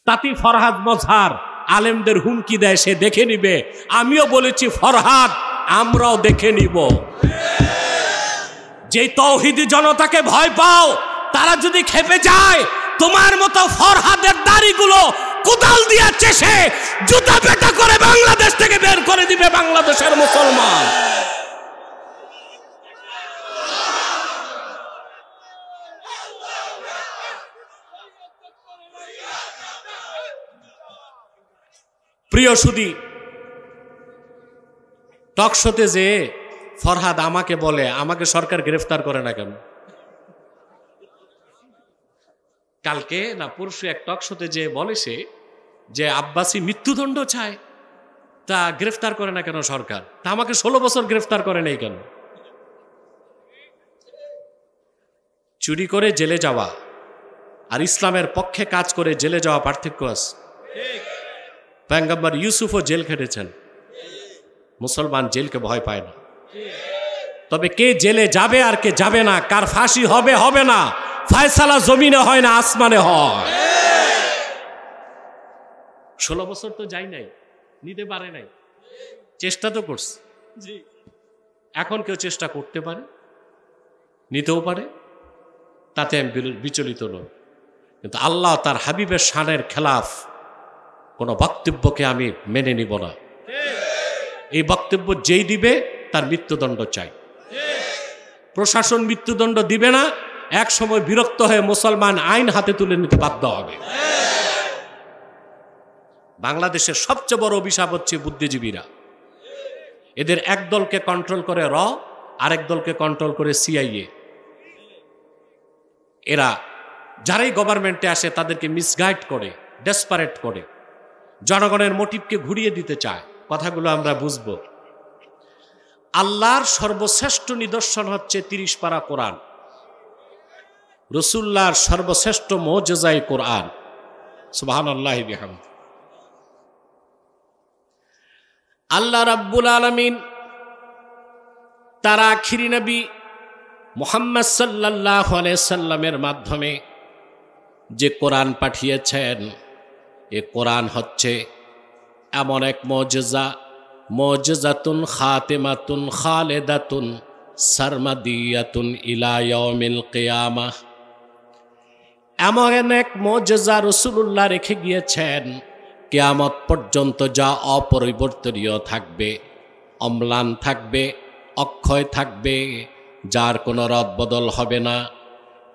তাতি ফরহাদ মজহার আলেমদের হুমকি দেয় সে দেখে নিবে। আমিও বলেছি ফরহাদ আমরাও দেখে নিব। যে তৌহিদি জনতাকে ভয় পাও তারা যদি খেপে যায়, তোমার মতো ফরহাদের দাড়িগুলো কোদাল দিয়ে চেষে জুতা পেটা করে বাংলাদেশ থেকে বের করে দিবে বাংলাদেশের মুসলমান। প্রিয় সুধী, টকশোতে যে ফরহাদ আমাকে বলে আমাকে সরকার গ্রেফতার করে না কেন? কালকে না পরশু এক টকশোতে যে বলে সে যে আব্বাসী মৃত্যুদণ্ড চায়, তা গ্রেফতার করে না কেন সরকার? তা আমাকে 16 বছর গ্রেফতার করে নাই কেন? চুরি করে জেলে যাওয়া আর ইসলামের পক্ষে কাজ করে জেলে যাওয়া পার্থক্য আছে। পয়গম্বর ইউসুফও জেল খেটেছেন, মুসলমান জেলকে ভয় পায় না। তবে কে জেলে যাবে আর কে যাবে না, কার ফাঁসি হবে হবে না, ফয়সালা জমিনে হয় না আসমানে হয়। 16 বছর তো যাই নাই, নিতে পারে নাই, চেষ্টা তো করছে। এখন কেউ চেষ্টা করতে পারে, নিতেও পারে, তাতে আমি বিচলিত নই। কিন্তু আল্লাহ তার হাবিবের শানের খেলাফ কোনো বক্তব্যকে আমি মেনে নিব না। এই বক্তব্য যেই দিবে তার মৃত্যুদণ্ড চাই। প্রশাসন মৃত্যুদণ্ড দিবে না, এক সময় বিরক্ত হয়ে মুসলমান আইন হাতে তুলে নিতে বাধ্য হবে। বাংলাদেশের সবচেয়ে বড় অভিশাপ হচ্ছে বুদ্ধিজীবীরা। এদের এক দলকে কন্ট্রোল করে র, আরেক দলকে কন্ট্রোল করে সিআইএ। এরা যারাই গভর্নমেন্টে আসে তাদেরকে মিসগাইড করে, ডেসপারেট করে, জনগণের মোটিভকে ঘুরিয়ে দিতে চায়। কথাগুলো আমরা বুঝবো। আল্লাহর সর্বশ্রেষ্ঠ নিদর্শন হচ্ছে 30 পারা কোরআন, রাসূলুল্লাহর সর্বশ্রেষ্ঠ মুজিজায়ে কোরআন। সুবহানাল্লাহি বিহামদি। আল্লাহ রাব্বুল আলামিন তার আখিরি নবী মুহাম্মদ সাল্লাল্লাহু আলাইহি সাল্লামের মাধ্যমে যে কোরআন পাঠিয়েছেন, এ কোরআন হচ্ছে এমন এক মুজিজা, মুজিজাতুন খাতিমাতুন খালিদাতুন সারমাদিয়াতুন ইলা ইয়াউমিল কিয়ামাহ। এমন এক মুজিজা রাসূলুল্লাহ রেখে গিয়েছেন, কিয়ামত পর্যন্ত যা অপরিবর্তনীয় থাকবে, অম্লান থাকবে, অক্ষয় থাকবে, যার কোনো রদবদল হবে না।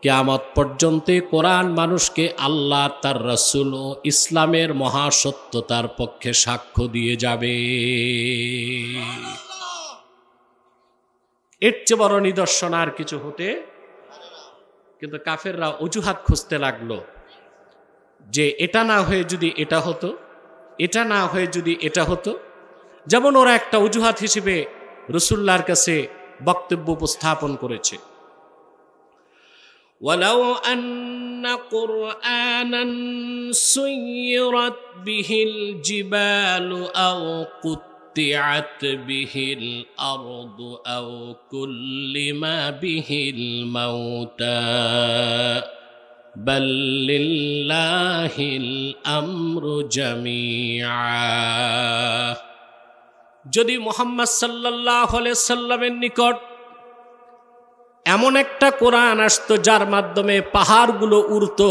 কিয়ামত পর্যন্ত কোরআন মানুষকে আল্লাহ, তার রাসূল ও ইসলামের মহাসত্যতার পক্ষে সাক্ষ্য দিয়ে যাবে। এর চেয়ে বড় নিদর্শন আর কিছু হতে। কিন্তু কাফেররা অজুহাত খুঁজতে লাগলো যে এটা না হয়ে যদি এটা হতো, এটা না হয়ে যদি এটা হতো। যেমন ওরা একটা অজুহাত হিসেবে রাসূলুল্লাহর কাছে বক্তব্য উপস্থাপন করেছে, ওয়ালাউ আন্না কুরআনান সুয়িরাত বিহিল জিবালু আও কুত্তিআত বিহিল আরদু আও কুল্লিমা বিহিল মাউতা বাল লিল্লাহিল আমরু জামিআ। যদি মুহাম্মদ সাল্লাল্লাহু আলাইহি সাল্লামের নিকট এমন একটা কোরআন আসতো যার মাধ্যমে পাহাড়গুলো উড়তো,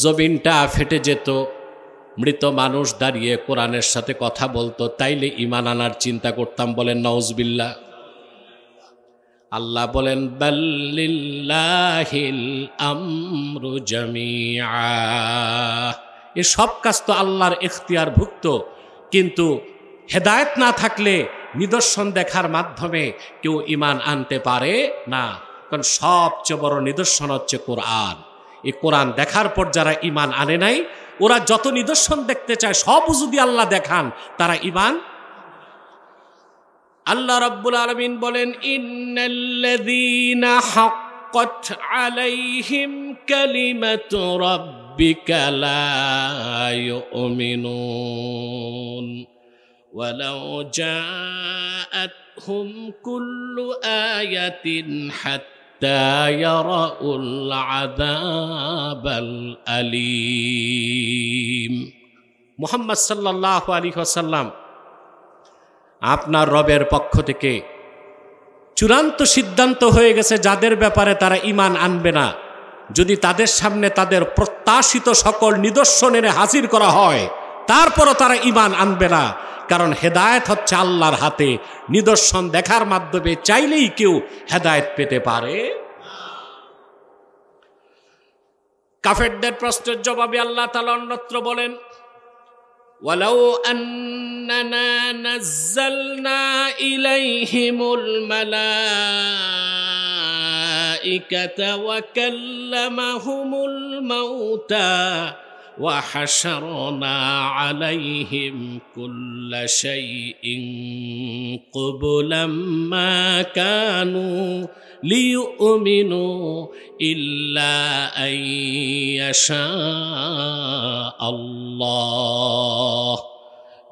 জমিনটা ফেটে যেত, মৃত মানুষ দাঁড়িয়ে কোরআনের সাথে কথা বলতো, তাইলে ঈমান আনার চিন্তা করতাম। বলেন নাউজুবিল্লাহ। আল্লাহ বলেন বাল লিল্লাহিল আমরু জামিআ। এই সব কাজ তো আল্লাহর ইখতিয়ারভুক্ত, কিন্তু হেদায়েত না থাকলে নিদর্শন দেখার মাধ্যমে কেউ ঈমান আনতে পারে না। কারণ সবচেয়ে বড় নিদর্শন হচ্ছে কোরআন। এই কোরআন দেখার পর যারা ঈমান আনে নাই, ওরা যত নিদর্শন দেখতে চায় সব যদি আল্লাহ দেখান, তারা ঈমান। আল্লাহ রাব্বুল আলামিন বলেন ইন্নাল্লাযীনা হাক্কাত আলাইহিম কালিমাতু রাব্বিকা লা ইউমিনুন ওয়ালাউ জাআতহুম কুল্লু আয়াতিন হাত্তা حتى يروا العذاب الأليم মুহাম্মদ সাল্লাল্লাহু আলাইহি ওয়াসাল্লাম আপনার রবের পক্ষ থেকে চূড়ান্ত সিদ্ধান্ত হয়ে গেছে যাদের ব্যাপারে তারা ঈমান আনবে না, যদি তাদের সামনে তাদের প্রত্যাশিত সকল নিদর্শন এনে হাজির করা হয় তারপরও তারা ঈমান আনবে না। কারণ হেদায়েত হচ্ছে আল্লাহর হাতে, নিদর্শন দেখার মাধ্যমে চাইলেই কেউ হেদায়েত পেতে পারে। কাফেরদের প্রশ্নের জবাবে আল্লাহ তাআলা অন্যত্র বলেন, ওয়ালাউ আন্নানা নাযালনা ইলাইহিমুল মালাইকাতা ওয়া কাল্লামাহুমুল মাউতা وحشرنا عليهم كل شيء قبلا ما كانوا ليؤمنوا إلا أن يشاء الله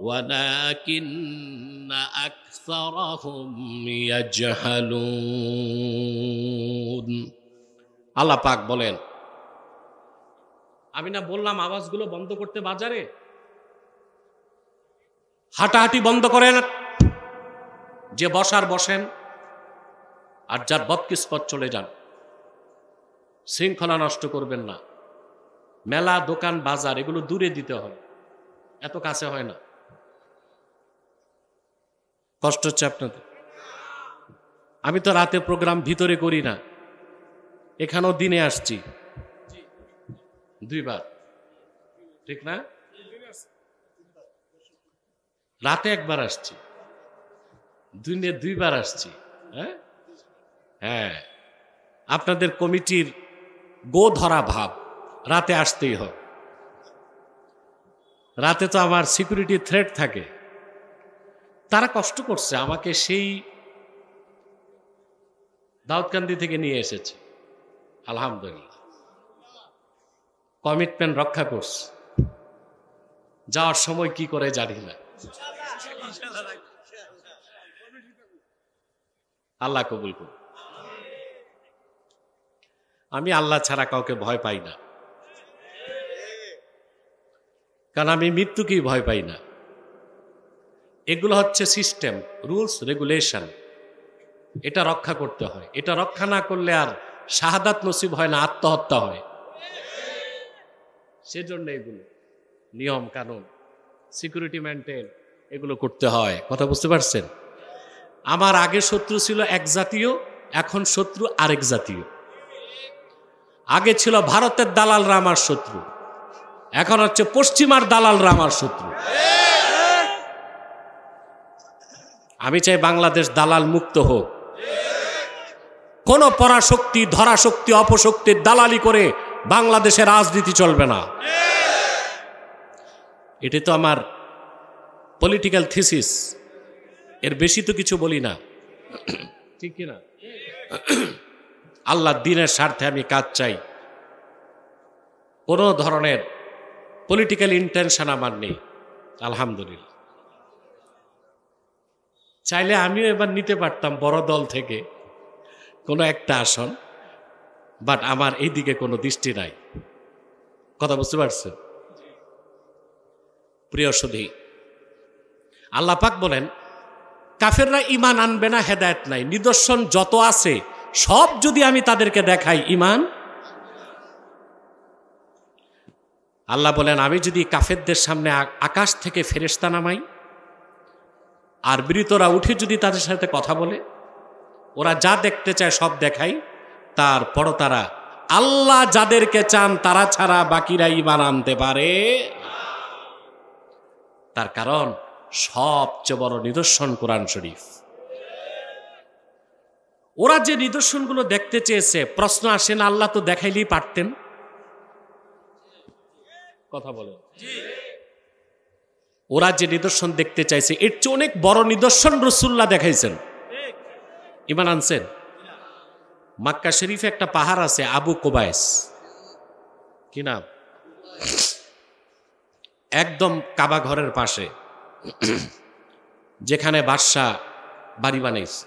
ولكن أكثرهم يجهلون আল্লাহ পাক বলেন, আমি না বললাম আওয়াজগুলো বন্ধ করতে বাজারে, হাঁটাহাঁটি বন্ধ করেন, যে বসার বসেন, আর যার বদকিসমত চলে যান, শৃঙ্খলা নষ্ট করবেন না। মেলা দোকান বাজার এগুলো দূরে দিতে হয়, এত কাছে হয় না। কষ্ট হচ্ছে আপনাদের? আমি তো রাতে প্রোগ্রাম ভিতরে করি না, এখানেও দিনে আসছি 2 বার, ঠিক না? রাতে 1 বার আসছি, দিনে 2 বার আসছি। হ্যাঁ হ্যাঁ, আপনাদের কমিটির গো ধরা ভাব, রাতে আসতেই হয়। রাতে তো আমার সিকিউরিটি থ্রেট থাকে, তারা কষ্ট করছে, আমাকে সেই দাউদকান্দি থেকে নিয়ে এসেছে, আলহামদুলিল্লাহ কমিটমেন্ট রক্ষা করছে। যাওয়ার সময় কি করে জানি না, আল্লাহ কবুল করুন। আমি আল্লাহ ছাড়া কাউকে ভয় পাই না, কারণ আমি মৃত্যুকেই ভয় পাই না। এগুলো হচ্ছে সিস্টেম, রুলস রেগুলেশন, এটা রক্ষা করতে হয়। এটা রক্ষা না করলে আর শাহাদাত নসিব হয় না, আত্মহত্যা হয়। সেজন্য এগুলো নিয়ম কানুন, সিকিউরিটি মেনটেন এগুলো করতে হয়। কথা বুঝতে পারছেন? আমার আগে শত্রু ছিল এক জাতীয়, এখন শত্রু আরেক জাতীয়। আগে ছিল ভারতের দালালরা আমার শত্রু, এখন হচ্ছে পশ্চিমার দালালরা আমার শত্রু। আমি চাই বাংলাদেশ দালাল মুক্ত হোক। কোন পরাশক্তি, ধরাশক্তি, অপশক্তির দালালি করে বাংলাদেশের রাজনীতি চলবে না। এটা তো আমার পলিটিক্যাল থিসিস, এর বেশি তো কিছু বলি না, ঠিক কিনা? আল্লাহর দ্বীনের স্বার্থে আমি কাজ চাই, কোনো ধরনের পলিটিক্যাল ইন্টেনশন আমার নেই, আলহামদুলিল্লাহ। চাইলে আমিও এবার নিতে পারতাম বড় দল থেকে কোনো একটা আসন, বাট আমার এই দিকে কোনো দৃষ্টি নাই। কথা বুঝতে পারছেন? প্রিয় সুধী, আল্লাহ পাক বলেন কাফেররা ঈমান আনবে না, হেদায়েত নাই। নিদর্শন যত আছে সব যদি আমি তাদেরকে দেখাই, ঈমান। আল্লাহ বলেন আমি যদি কাফেরদের সামনে আকাশ থেকে ফেরেশতা নামাই, আর মৃতরা উঠে যদি তাদের সাথে কথা বলে, ওরা যা দেখতে চায় সব দেখাই, তারপরও তারা আল্লাহ যাদেরকে চান তারা ছাড়া বাকিরা ঈমান আনতে পারে। তার কারণ সবচেয়ে বড় নিদর্শন কোরআন শরীফ। ওরা যে নিদর্শনগুলো দেখতে চেয়েছে, প্রশ্ন আসে না আল্লাহ তো দেখাইলেই পারতেন? কথা বলে, ওরা যে নিদর্শন দেখতে চাইছে এর চেয়ে অনেক বড় নিদর্শন রাসূলুল্লাহ দেখাইছেন, ঈমান আনছেন। মক্কা শরীফে একটা পাহাড় আছে আবু কুবাইস, কি নাম? একদম কাবা ঘরের পাশে, যেখানে বাদশা বাড়ি বানাইছে।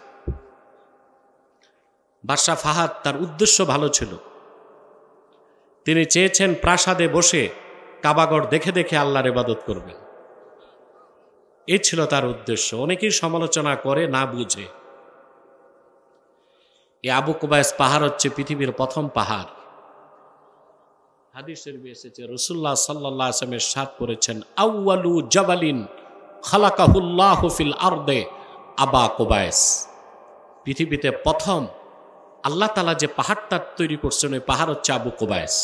বাদশাহ ফাহাদ তার উদ্দেশ্য ভালো ছিল, তিনি চেয়েছেন প্রাসাদে বসে কাবাগর দেখে দেখে আল্লাহর ইবাদত করবেন। এই ছিল তার উদ্দেশ্য। অনেকেই সমালোচনা করে না বুঝে। এই আবু কুবাইস পাহাড় হচ্ছে পৃথিবীর প্রথম পাহাড়। হাদিসের এসেছে রাসূলুল্লাহ সাল্লাল্লাহু আলাইহি ওয়াসাল্লাম ইরশাদ করেছেন, আউয়ালু জাবালিন খালাকাহুল্লাহু ফিল আরদে আবা কুবাইস। পৃথিবীতে প্রথম আল্লাহ তাআলা যে পাহাড়টা তৈরি করছেন ওই পাহাড় হচ্ছে আবু কুবাইস।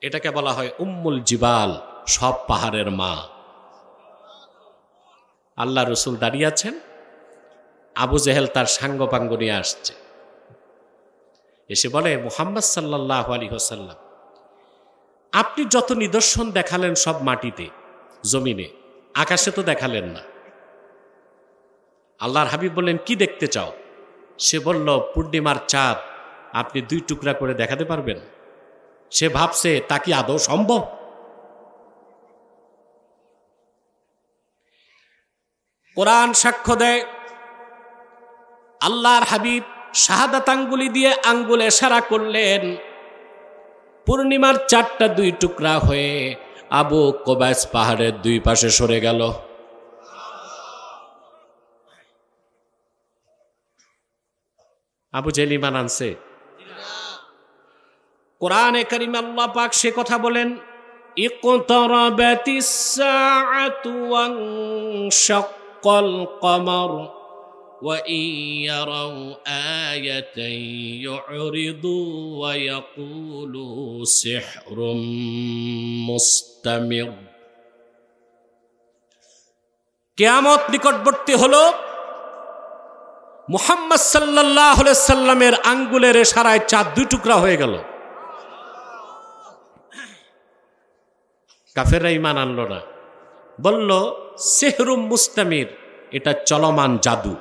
এটাকে বলা হয় উম্মুল জিবাল, সব পাহাড়ের মা। আল্লাহ রসুল দাঁড়িয়ে আছেন, আবু জেহেল তার সাঙ্গপাঙ্গ নিয়ে আসছে, এসে বলে, মুহাম্মদ সাল্লাল্লাহু আলাইহি ওয়াসাল্লাম, আপনি যত নিদর্শন দেখালেন সব মাটিতে, জমিনে, আকাশে তো দেখালেন না। আল্লাহর হাবিব বললেন, কি দেখতে চাও? সে বলল, পূর্ণিমার চাঁদ আপনি 2 টুকরা করে দেখাতে পারবেন? সে ভাবছে তা কি আদৌ সম্ভব? কোরআন সাক্ষ্য দেয়, আল্লাহর হাবিব শাহাদাত আঙ্গুলি দিয়ে আঙ্গুল ইশারা করলেন, পূর্ণিমার চাঁদটা 2 টুকরা হয়ে আবু কুবাইস পাহাড়ের 2 পাশে সরে গেল। আবু জেহেল ঈমান আনছে? কোরআনে কারীমে আল্লাহ পাক সে কথা বলেন, ইকতারাবাতিস সাআতু ওয়ানশাক্কাল কমর ওয়া ইয়ারাউ আয়াতান ইউরিদু ওয়া ইয়াকুলু সিহরুম মুস্তামির। কিয়ামত নিকটবর্তী হলো, মুহাম্মদ সাল্লাল্লাহু আলাইহি সাল্লামের আঙ্গুলের ইশারায় চাঁদ 2 টুকরা হয়ে গেল। কাফেররা ঈমান আনলো না, বলল সিহরুম মুস্তামির, এটা চলমান জাদু।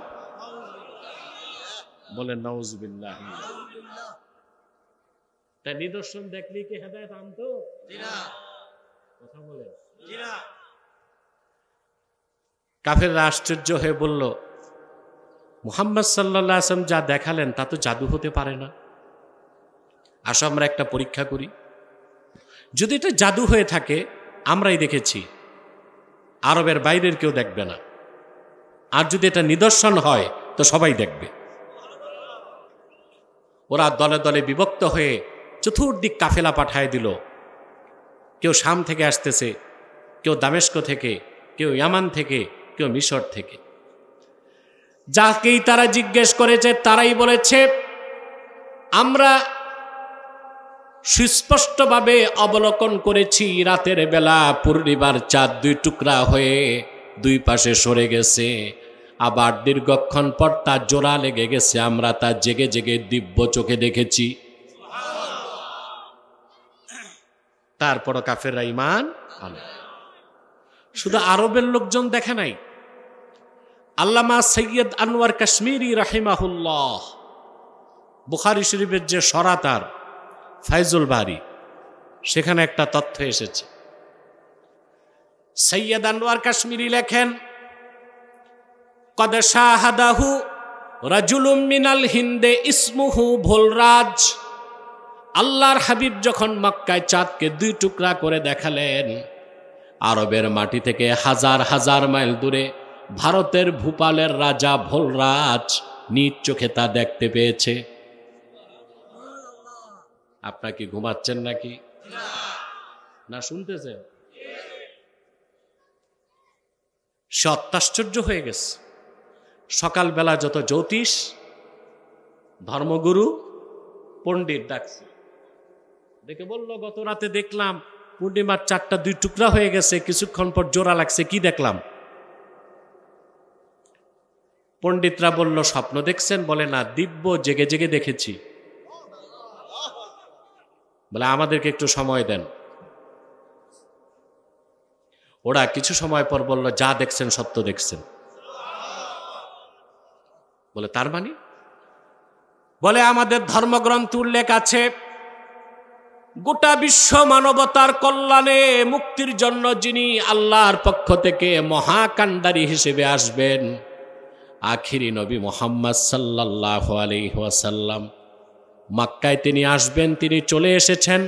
বলেন নাউজুবিল্লাহ। তা নিদর্শন দেখলে কি হেদায়েত আনতো? কথা বলেন। কাফেররা আশ্চর্য হয়ে বলল, মুহাম্মদ সাল্লাল্লাহু আলাইহি ওয়াসাল্লাম যা দেখালেন তা তো জাদু হতে পারে না। আসো আমরা একটা পরীক্ষা করি, যদি এটা জাদু হয়ে থাকে, আমরাই দেখেছি, আরবের বাইরের কেউ দেখবে না, আর যদি এটা নিদর্শন হয় তো সবাই দেখবে। ওরা দলে দলে বিভক্ত হয়ে চতুর্দিক কাফেলা পাঠায় দিল। কেউ শাম থেকে আসতেছে, কেউ দামেস্ক থেকে, কেউ ইয়ামান থেকে, কেউ মিশর থেকে। যাকেই তারা জিজ্ঞেস করেছে তারাই বলেছে, আমরা সুস্পষ্টভাবে অবলোকন করেছি, রাতের বেলা পূর্ণিমার চাঁদ 2 টুকরা হয়ে 2 পাশে সরে গেছে, আবার দীর্ঘক্ষণ পর তা জোড়া লেগে গেছে, আমরা তা জেগে জেগে দিব্য চোখে দেখেছি। তারপরও কাফেররা ঈমান আনে। শুধু আরবের লোকজন দেখে নাই, আল্লামা সৈয়দ আনোয়ার কাশ্মীরি রাহিমাহুল্লাহ, বুখারী শরীফের যে সরাতার ফাইজুল বারি, সেখানে একটা তথ্য এসেছে। সৈয়দ আনোয়ার কাশ্মীরি লেখেন, কদ শাহাদাহু রাজুলুম মিনাল হিন্দে ইসমুহু ভোলরাজ। আল্লাহর হাবিব যখন মক্কায় চাঁদকে 2 টুকরা করে দেখালেন, আরবের মাটি থেকে হাজার হাজার মাইল দূরে ভারতের ভূপালের রাজা ভোলরাজ নিজ চোখে তা দেখতে পেয়েছে। আপনার কি ঘুমাচ্ছেন নাকি? না শুনতেছেন? সে অত্যাশ্চর্য হয়ে গেছে। সকালবেলা যত জ্যোতিষ, ধর্মগুরু, পণ্ডিত ডাকছে, দেখে বলল, গত রাতে দেখলাম পূর্ণিমার চাঁদটা 2 টুকরা হয়ে গেছে, কিছুক্ষণ পর জোড়া লাগছে, কি দেখলাম? পণ্ডিতরা বলল, স্বপ্ন দেখছেন? বলে না, দিব্য জেগে জেগে দেখেছি। বলে আমাদেরকে একটু সময় দেন। ওরা কিছু সময় পর বলল, যা দেখছেন সত্য দেখছেন। বলে তার মানে? বলে আমাদের ধর্মগ্রন্থ উল্লেখ আছে, গোটা বিশ্ব মানবতার কল্যাণে মুক্তির জন্য যিনি আল্লাহর পক্ষ থেকে মহাকাণ্ডারী হিসেবে আসবেন, আখিরি নবী মুহাম্মদ সাল্লাল্লাহু আলাইহি ওয়াসাল্লাম। মক্কায় তিনি আসবেন, তিনি চলে এসেছেন।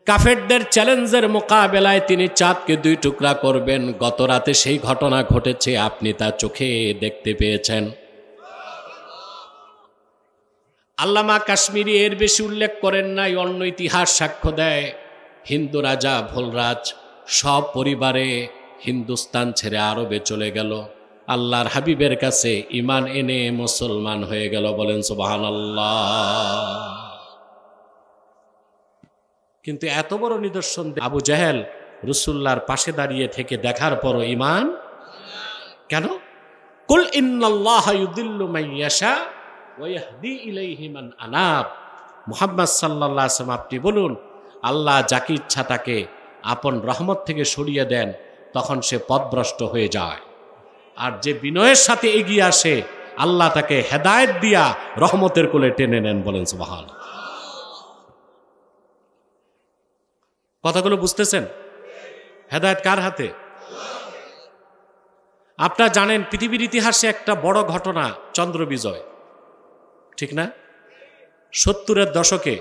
কাফেরদের চ্যালেঞ্জের মোকাবেলায় তিনি চাঁদকে 2 টুকরা করবেন। গত রাতে সেই ঘটনা ঘটেছে, আপনি তা চোখে দেখতে পেয়েছেন। আল্লামা কাশ্মীরি এর বেশি উল্লেখ করেন নাই, অন্য ইতিহাস সাক্ষ্য দেয় হিন্দু রাজা ভোলরাজ সব পরিবারে হিন্দুস্তান ছেড়ে আরবে চলে গেল, আল্লাহর হাবিবের কাছে ঈমান এনে মুসলমান হয়ে গেল। বলেন সুবহানাল্লাহ। কিন্তু এত বড় নিদর্শন আবু জাহেল রাসূলুল্লাহর পাশে দাঁড়িয়ে থেকে দেখার পরও ঈমান কেন? কুল ইন্নাল্লাহা ইউদিল্লু মান ইয়াশা ওয়া ইয়াহদি ইলাইহি মান আনাব। মুহাম্মদ সাল্লাল্লাহু আলাইহি ওয়াসাল্লাম আপনি বলুন, আল্লাহ যাকে ইচ্ছা তাকে আপন রহমত থেকে সরিয়ে দেন, তখন সে পথভ্রষ্ট হয়ে যায়। আর যে বিনয়ের সাথে এগিয়ে আসে, আল্লাহ তাকে হেদায়েত দিয়া রহমতের কোলে টেনে নেন। বলেন সুবহানাল্লাহ। কথাগুলো বুঝতেছেন? হেদায়েত কার হাতে? আপনারা জানেন পৃথিবীর ইতিহাসে একটা বড় ঘটনা চন্দ্র বিজয়, ঠিক না? 70-এর দশকে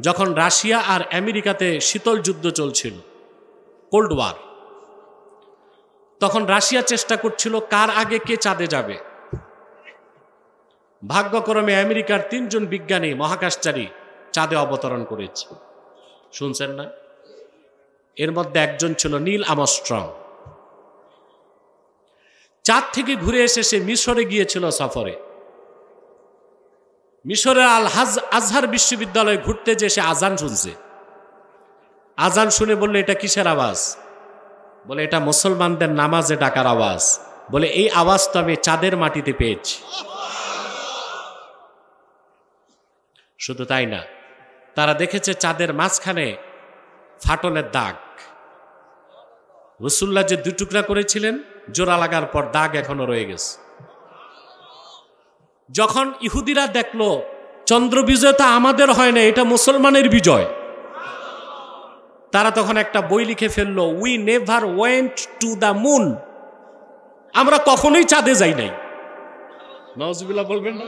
যখন রাশিয়া আর আমেরিকাতে শীতল যুদ্ধ চলছিল, কোল্ড ওয়ার, তখন রাশিয়া চেষ্টা করছিল কার আগে কে চাঁদে যাবে। ভাগ্যক্রমে আমেরিকার 3 জন বিজ্ঞানী মহাকাশচারী চাঁদে অবতরণ করেছে। শুনছেন না? এর মধ্যে একজন ছিল নীল আর্মস্ট্রং। চাঁদ থেকে ঘুরে এসে সে মিশরে গিয়েছিল সফরে। মিশরের আজহার বিশ্ববিদ্যালয়ে ঘুরতে যে সে আজান শুনছে। আজান শুনে বললে, এটা কিসের আওয়াজ? বলে, এটা মুসলমানদের নামাজে ডাকার আওয়াজ। বলে, এই আওয়াজ তো আমি চাঁদের মাটিতে পেয়েছি। শুধু তাই না, তারা দেখেছে চাঁদের মাঝখানে ফাটলের দাগ। রাসূলুল্লাহ যে 2 টুকরা করেছিলেন, জোড়া লাগার পর দাগ এখনো রয়ে গেছে। যখন ইহুদিরা দেখলো চন্দ্র বিজয় তা আমাদের হয় না, এটা মুসলমানের বিজয়, তারা তখন একটা বই লিখে ফেললো, we never went to the moon. আমরা কখনোই চাঁদে যাই নাই। নাউজুবিল্লাহ বলবেন না?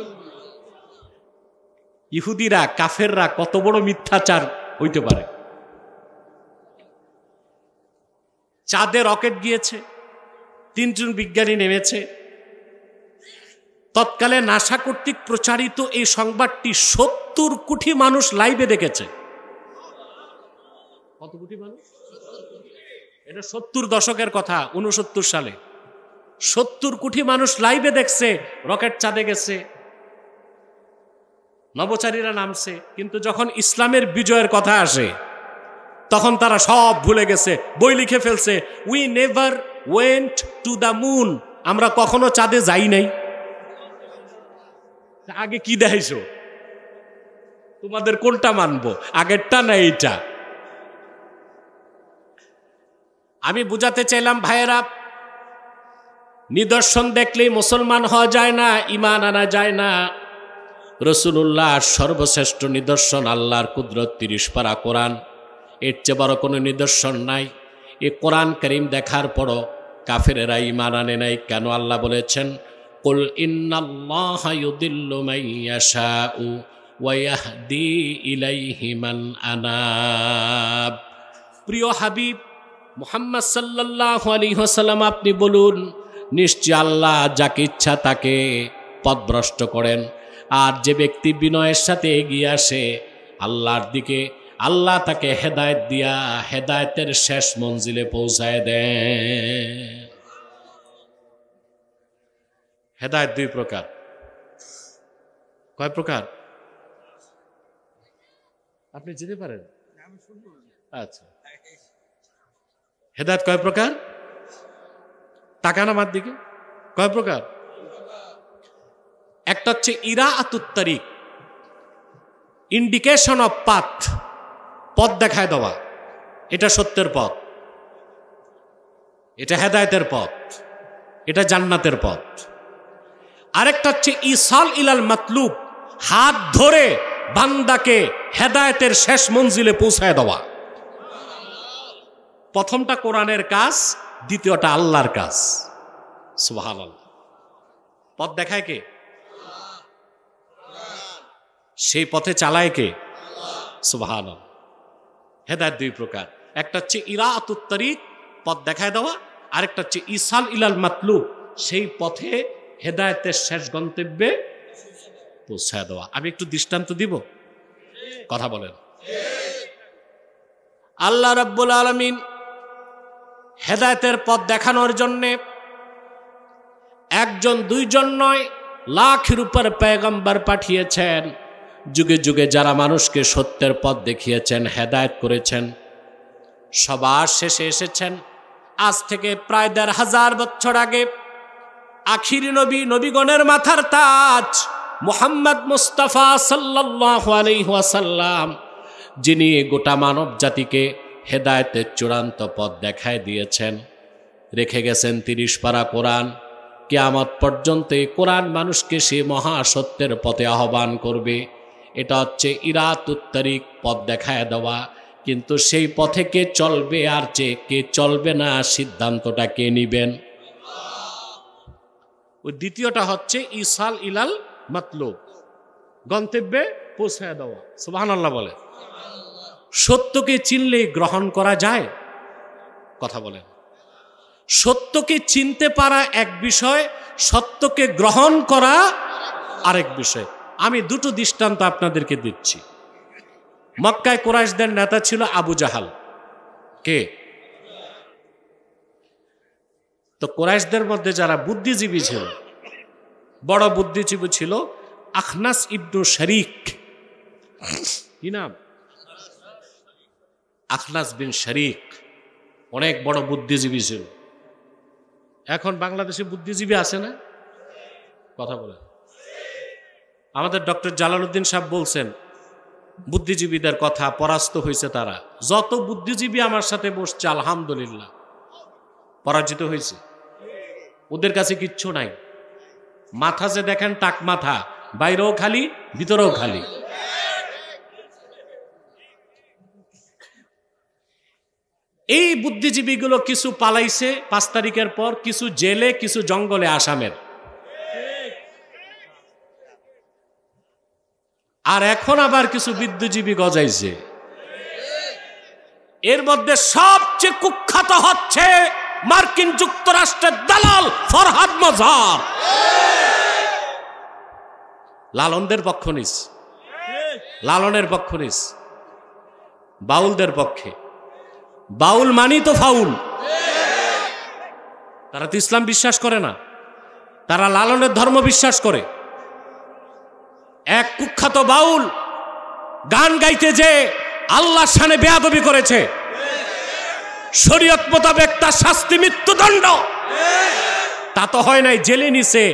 ইহুদিরা, কাফেররা কত বড় মিথ্যাচার হইতে পারে। চাঁদে রকেট গিয়েছে, 3 জন বিজ্ঞানী নেমেছে। তৎকালে নাসা কর্তৃক প্রচারিত এই সংবাদটি 70 কোটি মানুষ লাইভে দেখেছে। কত কোটি মানুষ? এটা 70 দশকের কথা, 69 সালে 70 কোটি মানুষ লাইভে দেখছে রকেট চাঁদে গেছে, নভোচারীরা নামছে। কিন্তু যখন ইসলামের বিজয়ের কথা আসে, তখন তারা সব ভুলে গেছে, বই লিখে ফেলছে, we never went to the moon. আমরা কখনো চাঁদে যাই নাই। আগে কি দেখাইছো? তোমাদের কোনটা মানবো, আগেরটা না এইটা? আমি বুঝাতে চাইলাম ভাইয়েরা, নিদর্শন দেখলেই মুসলমান হওয়া যায় না, ঈমান আনা যায় না। রাসূলুল্লাহ সর্বশ্রেষ্ঠ নিদর্শন আল্লাহর কুদরত, 30 পারা কোরআন। এর চেয়ে বড় কোনো নিদর্শন নাই। এই কোরআন কারীম দেখার পরও কাফেরেরা ঈমান আনে নাই। কেন? আল্লাহ বলেছেন, কুল ইন্নাল্লাহা ইউদিল্লু মান ইয়াশাউ ওয়া ইয়াহদি ইলাইহি মান আনাব। প্রিয় হাবিব মুহাম্মদ সাল্লাল্লাহু আলাইহি ওয়াসাল্লাম আপনি বলুন, নিশ্চয় আল্লাহ যাকে ইচ্ছা তাকে পথভ্রষ্ট করেন, আর যে ব্যক্তি বিনয়ের সাথে এগিয়ে আসে আল্লাহর দিকে, আল্লাহ তাকে হেদায়েত দিয়া হেদায়েতের শেষ মঞ্জিলে পৌঁছায় দেন। হেদায়েত 2 প্রকার। কয় প্রকার? আপনি যেতে পারেন? আচ্ছা, হেদায়েত কয় প্রকার? তাকান আমার দিকে। কয় প্রকার? একটা হচ্ছে ইরাআতুত তারিক, ইন্ডিকেশন অফ পাথ, পথ দেখায় দেওয়া। এটা সত্যের পথ, এটা হেদায়েতের পথ, এটা জান্নাতের পথ। আরেকটা হচ্ছে ইসাল ইলাল মাতলুব, হাত ধরে বান্দাকে হেদায়েতের শেষ মঞ্জিলে পৌঁছায় দেওয়া। প্রথমটা কোরআনের কাজ, দ্বিতীয়টা আল্লাহর কাজ। সুবহানাল্লাহ। পথ দেখায় কে? সেই পথে চালায় কে? সুবহানাল্লাহ। হেদায়েত দুই প্রকার, একটা হচ্ছে ইরাআতুত তারিক, পথ দেখায় দেওয়া, আরেকটা হচ্ছে ইসাল ইলাল মাতলুব, সেই পথে হেদায়েতের শেষ গন্তব্যে পৌঁছায় দেওয়া। আমি একটু দৃষ্টান্ত দিব, কথা বলেন। আল্লাহ রাব্বুল আলামিন হেদায়েতের পথ দেখানোর জন্যে একজন দুইজন নয়, লাখের উপর পয়গম্বর পাঠিয়েছেন। যুগে যুগে যারা মানুষকে সত্যের পথ দেখিয়েছেন, হেদায়েত করেছেন, সবার শেষে এসেছেন আজ থেকে প্রায় ১৫০০ বছর আগে আখিরি নবী, নবীগণের মাথার তাজ মুহাম্মদ মুস্তাফা সাল্লাল্লাহু আলাইহি ওয়াসাল্লাম, যিনি গোটা মানব জাতিকে হেদায়েতের চূড়ান্ত পথ দেখায় দিয়েছেন। রেখে গেছেন ৩০ পারা কোরআন। কিয়ামত পর্যন্ত এই কোরআন মানুষকে সে মহাসত্যের পথে আহ্বান করবে। এটা হচ্ছে ইরাতুত তারিক, পথ দেখায় দেওয়া। কিন্তু সেই পথে কে চলবে আর কে চলবে না, সিদ্ধান্তটা কে নিবেন? ওই দ্বিতীয়টা হচ্ছে ইসাল ইলাল মাতলুব, গন্তব্যে পৌঁছায় দেওয়া। সুবহানাল্লাহ বলে। সত্যকে চিনলে গ্রহণ করা যায়, কথা বলেন। সত্যকে চিনতে পারা এক বিষয়, সত্যকে গ্রহণ করা আরেক বিষয়। আমি দুটো দৃষ্টান্ত আপনাদেরকে দিচ্ছি। মক্কায় কুরাইশদের নেতা ছিল আবু জাহাল। কে? তো কুরাইশদের মধ্যে যারা বুদ্ধিজীবী ছিল, বড় বুদ্ধিজীবী ছিল আখনাস ইবনু শরীক। কি নাম? আখনাস বিন শরীক, অনেক বড় বুদ্ধিজীবী ছিল। এখন বাংলাদেশে বুদ্ধিজীবী আছে না? কথা বলেন। আমাদের ডক্টর জালালউদ্দিন সাহেব বলছেন বুদ্ধিজীবীদের কথা, পরাস্ত হয়েছে তারা। যত বুদ্ধিজীবী আমার সাথে বসছে আলহামদুলিল্লাহ পরাজিত হয়েছে। ওদের কাছে কিচ্ছু নাই। মাথা যে দেখেন টাক মাথা, বাইরেও খালি ভিতরেও খালি। এই বুদ্ধিজীবীগুলো কিছু পালাইছে ৫ তারিখের পর, কিছু জেলে, কিছু জঙ্গলে আসামের। আর এখন আবার কিছু বুদ্ধিজীবী গজাইছে। এর মধ্যে সবচেয়ে কুখ্যাত হচ্ছে মার্কিন যুক্তরাষ্ট্রের দালাল ফরহাদ মজহার। লালনদের পক্ষ নিস, লালনের পক্ষ নিস, বাউলদের পক্ষে। বাউল মানি তো ফাউল। তারা তো ইসলাম বিশ্বাস করে না, তারা লালনের ধর্ম বিশ্বাস করে। এক কুখ্যাত বাউল গান গাইতে যে আল্লাহর শানে বেয়াদবি করেছে, শরীয়ত মোতাবেক তার শাস্তি মৃত্যুদণ্ড। তা তো হয় নাই, জেলে নিছে,